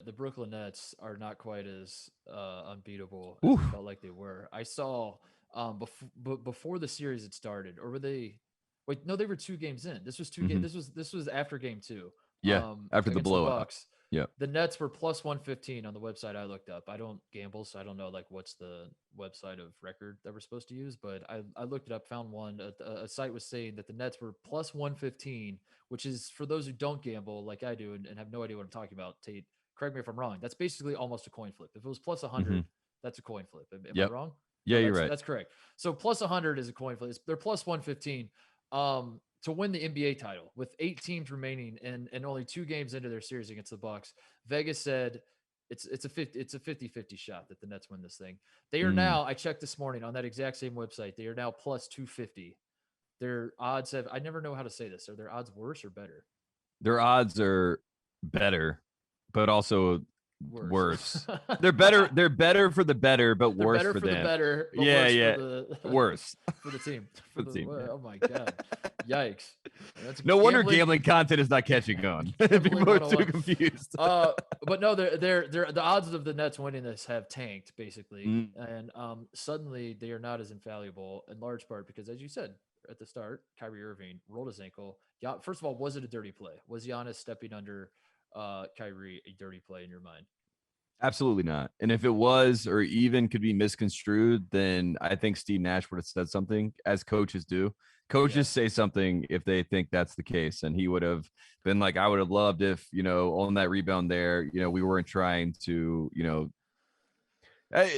the Brooklyn Nets are not quite as unbeatable as Ooh. it felt like they were. I saw before the series had started, or were they? Wait, no, they were 2 games in. This was two game. Hmm. This was after game two, Yeah, after the against the blowout. Bucks. Yeah. The Nets were plus 115 on the website I looked up. I don't gamble, so I don't know like what's the website of record that we're supposed to use, but I looked it up, found one. A site was saying that the Nets were plus 115, which is for those who don't gamble like I do and have no idea what I'm talking about. Tate, correct me if I'm wrong. That's basically almost a coin flip. If it was plus Hmm. 100, that's a coin flip. Am I Yep. wrong? Yeah, No, you're that's right. that's correct. So plus 100 is a coin flip. They're plus 115 to win the NBA title with 8 teams remaining and only 2 games into their series against the Bucks. Vegas said it's a 50-50 shot that the Nets win this thing. They are Mm. now, I checked this morning on that exact same website, they are now plus 250. Their odds have, I never know how to say this. Are their odds worse or better? Their odds are better, but also Worse. worse. They're better. They're better for the better, but They're worse better for for the them. better, but Yeah, worse for yeah, the worse for the team. For for the the team. Yeah. oh my god, yikes! That's No wonder gambling. gambling content is not catching on. Gambling People are too 101. confused. Uh, but no, they're the odds of the Nets winning this have tanked basically, Mm. and suddenly they are not as infallible in large part because, as you said at the start, Kyrie Irving rolled his ankle. Yeah, first of all, was it a dirty play? Was Giannis stepping under Kyrie a dirty play in your mind? Absolutely not. And if it was, or even could be misconstrued, then I think Steve Nash would have said something, as coaches do. Yeah, Coaches say something if they think that's the case. And he would have been like, I would have loved if, on that rebound there, we weren't trying to,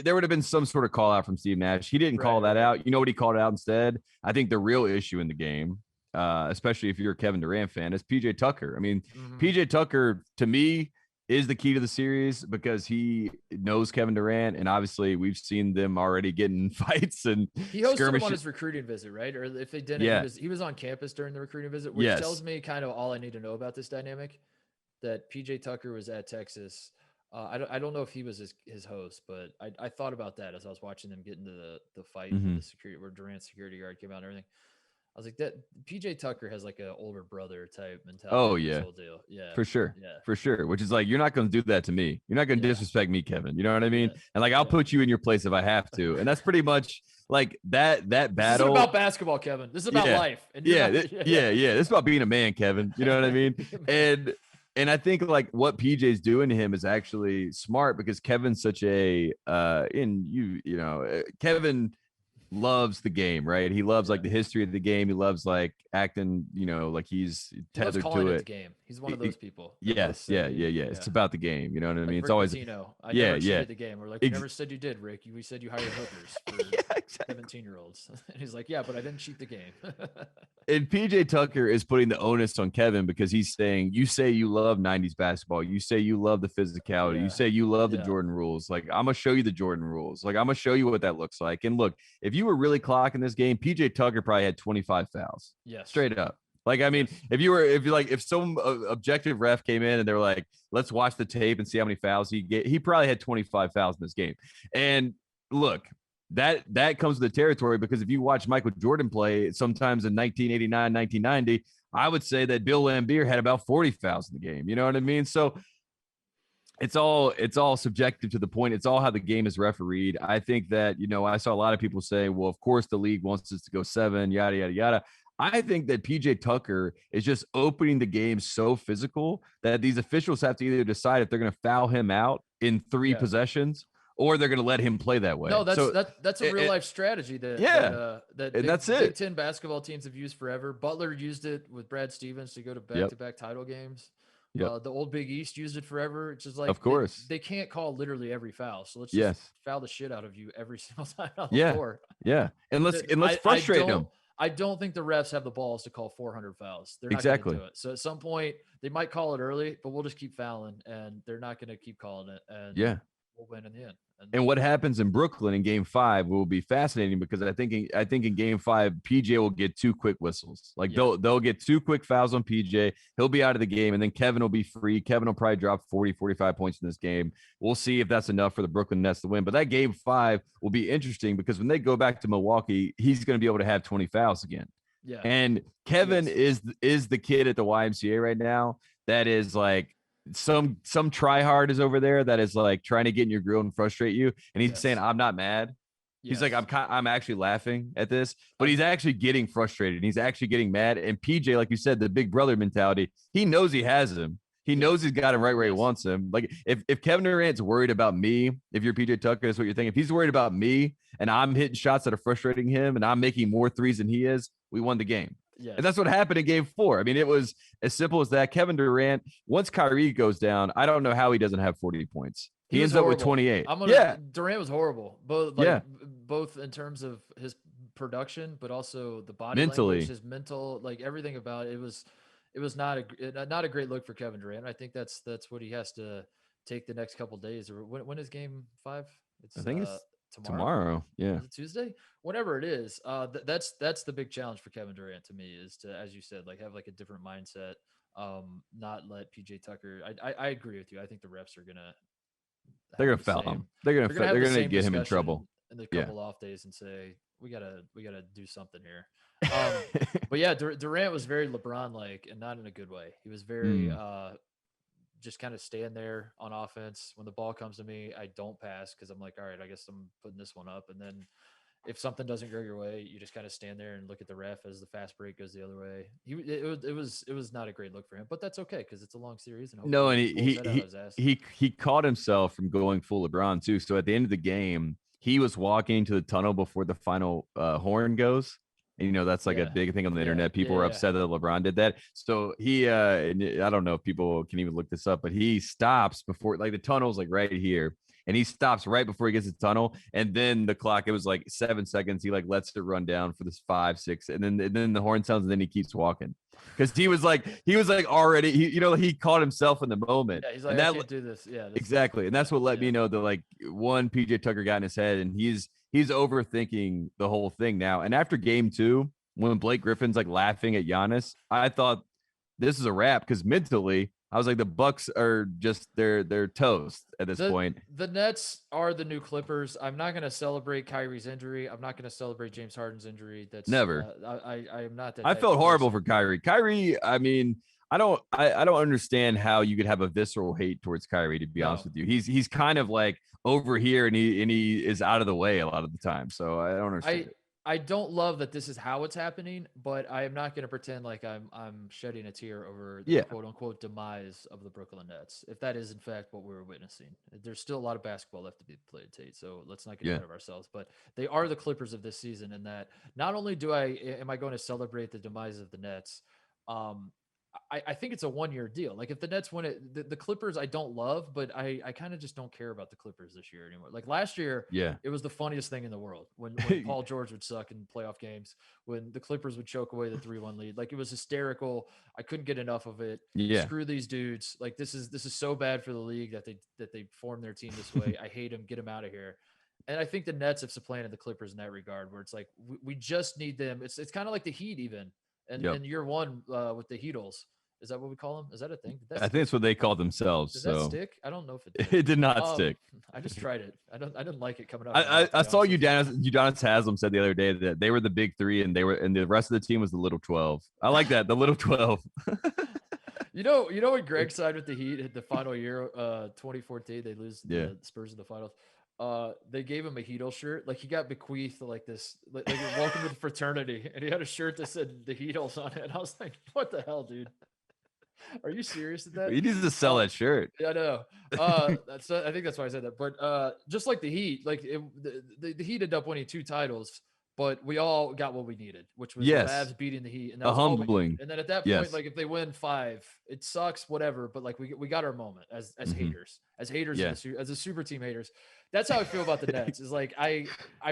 there would have been some sort of call out from Steve Nash. He didn't call right, that right. out. You know what he called out instead? I think the real issue in the game, especially if you're a Kevin Durant fan, is PJ Tucker. I mean, Mm-hmm. PJ Tucker, to me, is the key to the series because he knows Kevin Durant, and obviously we've seen them already getting fights and He hosted him on skirmishes. his recruiting visit, right? Or if they didn't, Yeah. he was on campus during the recruiting visit, which tells Yes. me kind of all I need to know about this dynamic. That PJ Tucker was at Texas. I don't know if he was his host, but I thought about that as I was watching them get into the fight with Mm-hmm. the security where Durant's security guard came out and everything. I was like, that PJ Tucker has like an older brother type mentality Oh to this yeah. whole deal. Yeah, For sure. yeah, For sure. Which is like, you're not going to do that to me. You're not going to yeah, disrespect me, Kevin. You know what I mean? yeah, And like, I'll yeah. put you in your place if I have to. And that's pretty much like that This isn't about battle. basketball, Kevin. This is about Yeah. life, and you're Yeah. not. Yeah, Yeah. Yeah. It's about being a man, Kevin. You know what I mean? man. And I think like what PJ's doing to him is actually smart because Kevin's such a Kevin loves the game, right? He loves Yeah. like the history of the game. He loves like acting, like he's He loves tethered calling to it the it. game. He's one of those people that loves Yes, yeah, yeah, saying, yeah. yeah, It's about the game. You know what I like mean? It's Rick always, Pitino. I yeah, never yeah, cheated the game. We're like, you never said you did, Rick. We said you hired hookers for yeah, exactly. 17-year-olds. And he's like, yeah, but I didn't cheat the game. And PJ Tucker is putting the onus on Kevin because he's saying, you say you love 90s basketball. You say you love the physicality. You Yeah. say you love the Yeah. Jordan rules. Like, I'm going to show you the Jordan rules. Like, I'm going to show you what that looks like. And look, if you were really clocking this game, PJ Tucker probably had 25 fouls Yes. straight up. Like, I mean, Yes. if some objective ref came in and they're like, let's watch the tape and see how many fouls he probably had 25 fouls in this game. And look, that comes with the territory because if you watch Michael Jordan play sometimes in 1989, 1990, I would say that Bill Laimbeer had about 40 fouls in the game. You know what I mean? So it's all subjective to the point. It's all how the game is refereed. I think that, I saw a lot of people say, well, of course the league wants us to go 7, yada, yada, yada. I think that PJ Tucker is just opening the game so physical that these officials have to either decide if they're going to foul him out in 3 Yeah. possessions or they're going to let him play that way. No, that's So, that's a real life strategy yeah, that and that's Big it. Ten basketball teams have used forever. Butler used it with Brad Stevens to go to Yep. back-to-back title games. Yep. The old Big East used it forever. It's just like Of course. they can't call literally every foul, so let's just Yes. foul the shit out of you every single time on the Yeah. floor. Yeah. And let's I frustrate don't him. I don't think the refs have the balls to call 400 fouls. They're not going to Exactly. do it. So at some point they might call it early, but we'll just keep fouling, and they're not going to keep calling it, and Yeah. we'll win in the end. And what happens in Brooklyn in Game 5 will be fascinating because I think in Game 5 PJ will get 2 quick whistles. Like they'll get 2 quick fouls on PJ. He'll be out of the game, and then Kevin will be free. Kevin will probably drop 40, 45 points in this game. We'll see if that's enough for the Brooklyn Nets to win. But that Game 5 will be interesting because when they go back to Milwaukee, he's going to be able to have 20 fouls again. Yeah. And Kevin is the kid at the YMCA right now that is like some tryhard is over there that is like trying to get in your grill and frustrate you, and he's saying, Yes. "I'm not mad." He's like, Yes. I'm actually laughing at this, but I he's actually getting frustrated. He's actually getting mad. And PJ, like you said, the big brother mentality, he knows he has him. He knows yes. he's got him right where he Yes. wants him. Like if Kevin Durant's worried about me, if you're PJ Tucker, that's what you're thinking. If he's worried about me and I'm hitting shots that are frustrating him and I'm making more threes than he is, we won the game. And that's Yes. what happened in game 4. I mean, it was as simple as that. Kevin Durant, once Kyrie goes down, I don't know how he doesn't have 40 points. He He was ends up with horrible. 28. I'm gonna Yeah. Durant was horrible. Both Yeah. both in terms of his production, but also the body language, Mentally. his mental, like everything about it was not not a great look for Kevin Durant. I think that's what he has to take the next couple days. Or when is Game 5? I It's think it's tomorrow. tomorrow. Yeah. Is it Tuesday? Whatever it is, that's the big challenge for Kevin Durant to me is to, as you said, like have like a different mindset. Not let PJ Tucker. I agree with you. I think the refs are gonna They're have gonna the foul same. him. They're They're gonna have the gonna same get him in discussion trouble. in the Yeah. couple off days and say we gotta do something here. But yeah, Durant was very LeBron like, and not in a good way. He was very Mm. just kind of stand there on offense. When the ball comes to me, I don't pass because I'm like, all right, I guess I'm putting this one up. And then if something doesn't go your way, you just kind of stand there and look at the ref as the fast break goes the other way. It was not a great look for him, but that's okay because it's a long series and No, hopefully and he pulls that out of his ass. he caught himself from going full LeBron too. So at the end of the game, he was walking to the tunnel before the final horn goes. And that's like a Yeah, big thing on the yeah, internet. yeah, People were yeah. upset that LeBron did that. So he and I don't know if people can even look this up, but he stops before, like, the tunnel's like right here. And he stops right before he gets the tunnel, and then the clock, it was like 7 seconds. He like lets it run down for this 5, 6, and then the horn sounds, and then he keeps walking because he was like already, he caught himself in the moment, Yeah, he's and like, I that can't do this. Yeah, exactly, and that's what let yeah, me know that, like, one, PJ Tucker got in his head, and he's overthinking the whole thing now. And after game 2, when Blake Griffin's like laughing at Giannis, I thought this is a wrap because mentally I was like, the Bucks are just they're toast at this the point. the Nets are the new Clippers. I'm not going to celebrate Kyrie's injury. I'm not going to celebrate James Harden's injury. That's Never. I am not that I type felt of horrible person. for Kyrie. Kyrie, I mean, I don't understand how you could have a visceral hate towards Kyrie, to be honest No, with you. He's kind of like over here, and he is out of the way a lot of the time. So I don't understand I it. I don't love that this is how it's happening, but I am not going to pretend like I'm shedding a tear over the Yeah. quote unquote demise of the Brooklyn Nets. If that is in fact what we're witnessing, there's still a lot of basketball left to be played, Tate. So let's not get Yeah. ahead of ourselves. But they are the Clippers of this season, in that not only am I going to celebrate the demise of the Nets, um, I think it's a 1 year deal. Like if the Nets win it, the Clippers I don't love, but I kind of just don't care about the Clippers this year anymore. Like last year, Yeah. it was the funniest thing in the world when Paul George would suck in playoff games, when the Clippers would choke away the 3-1 lead. Like it was hysterical. I couldn't get enough of it. Yeah. Screw these dudes. Like this is so bad for the league that they formed their team this way. I hate them. Get them out of here. And I think the Nets have supplanted the Clippers in that regard, where it's like we just need them. It's kind of like the Heat even, and Yep. in year one with the Heatles. Is that what we call them? Is that a thing? Did that I think stick? that's what they call themselves. Did that So stick? I don't know if it did. it did not stick. I just tried it. I didn't like it coming out of my I, mouth, to I be saw honest with you. Udonis Haslam said the other day that they were the big three, and the rest of the team was the little 12. I like that, the little 12. You know when Greg signed with the Heat at the final year, 2014, they lose Yeah. the Spurs in the finals. They gave him a Heatle shirt. Like he got bequeathed like this, like welcome to the fraternity, and he had a shirt that said the Heatles on it. And I was like, what the hell, dude? Are you serious at that? He needs to sell that shirt. Yeah, I know. I think that's why I said that. But just like the Heat, like the Heat ended up winning 2 titles, but we all got what we needed, which was the Yes. Mavs beating the Heat, and that A was all we humbling. needed. And then at that point, Yes. like if they win 5, it sucks, whatever. But like we got our moment as haters, Yeah. as a super team haters. That's how I feel about the Nets. Is like I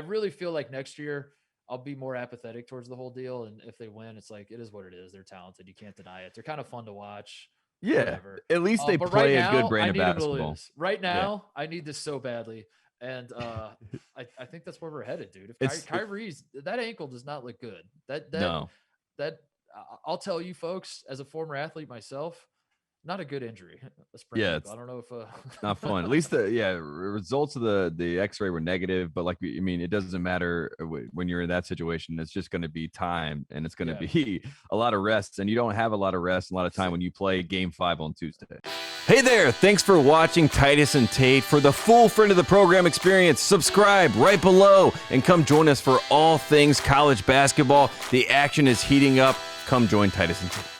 really feel like next year I'll be more apathetic towards the whole deal. And if they win, it's like it is what it is. They're talented. You can't deny it. They're kind of fun to watch. Yeah. Whatever. At least they But play right a good now, brand I of need him to basketball. lose. Right now, I need this so badly. And I think that's where we're headed, dude. If Kyrie's that ankle does not look good. That No. I'll tell you folks, as a former athlete myself, not a good injury. A sprained ankle. I don't know if not fun. At least the results of the X-ray were negative, but like I mean, it doesn't matter when you're in that situation. It's just going to be time, and it's going to be a lot of rest, and you don't have a lot of rest, a lot of time when you play Game 5 on Tuesday. Hey there! Thanks for watching Titus and Tate. For the full friend of the program experience, subscribe right below and come join us for all things college basketball. The action is heating up. Come join Titus and Tate.